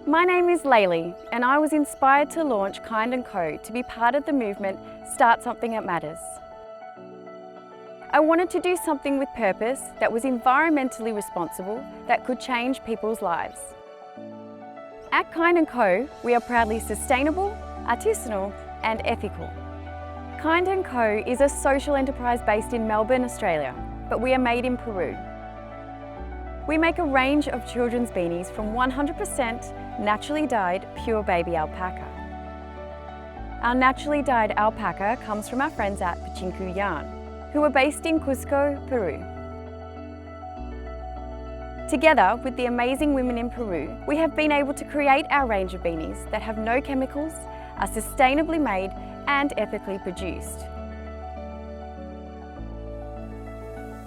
My name is Laylee and I was inspired to launch Kind & Co to be part of the movement Start Something That Matters. I wanted to do something with purpose that was environmentally responsible that could change people's lives. At Kind & Co, we are proudly sustainable, artisanal and ethical. Kind & Co is a social enterprise based in Melbourne, Australia, but we are made in Peru. We make a range of children's beanies from 100% naturally dyed pure baby alpaca. Our naturally dyed alpaca comes from our friends at Pachinku Yarn, who are based in Cusco, Peru. Together with the amazing women in Peru, we have been able to create our range of beanies that have no chemicals, are sustainably made and ethically produced.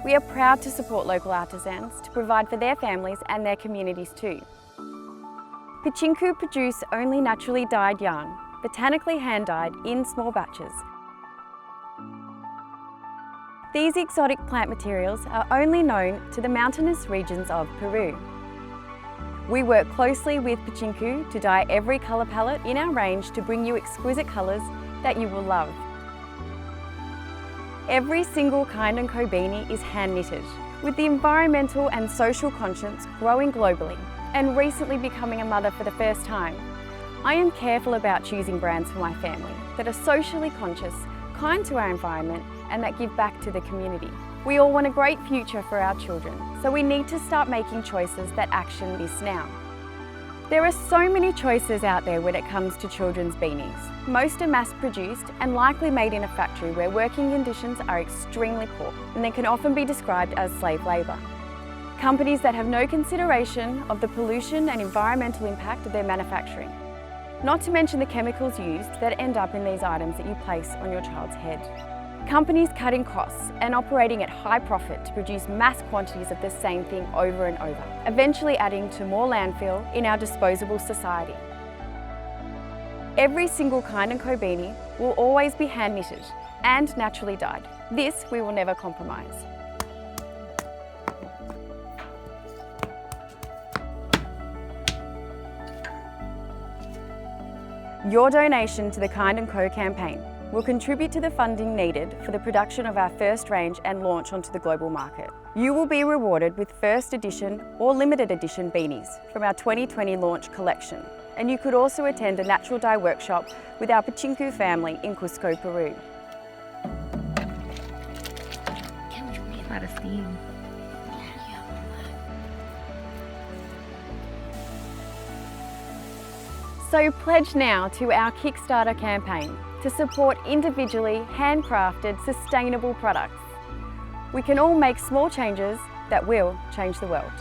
We are proud to support local artisans to provide for their families and their communities too. Pachinku produce only naturally dyed yarn, botanically hand-dyed in small batches. These exotic plant materials are only known to the mountainous regions of Peru. We work closely with Pachinku to dye every colour palette in our range to bring you exquisite colours that you will love. Every single Kind & Co beanie is hand knitted, with the environmental and social conscience growing globally and recently becoming a mother for the first time. I am careful about choosing brands for my family that are socially conscious, kind to our environment and that give back to the community. We all want a great future for our children, so we need to start making choices that action this now. There are so many choices out there when it comes to children's beanies. Most are mass-produced and likely made in a factory where working conditions are extremely poor and they can often be described as slave labour. Companies that have no consideration of the pollution and environmental impact of their manufacturing. Not to mention the chemicals used that end up in these items that you place on your child's head. Companies cutting costs and operating at high profit to produce mass quantities of the same thing over and over, eventually adding to more landfill in our disposable society. Every single Kind & Co beanie will always be hand knitted and naturally dyed. This we will never compromise. Your donation to the Kind & Co campaign will contribute to the funding needed for the production of our first range and launch onto the global market. You will be rewarded with first edition or limited edition beanies from our 2020 launch collection. And you could also attend a natural dye workshop with our Pachinku family in Cusco, Peru. A lot of steam. So pledge now to our Kickstarter campaign to support individually handcrafted, sustainable products. We can all make small changes that will change the world.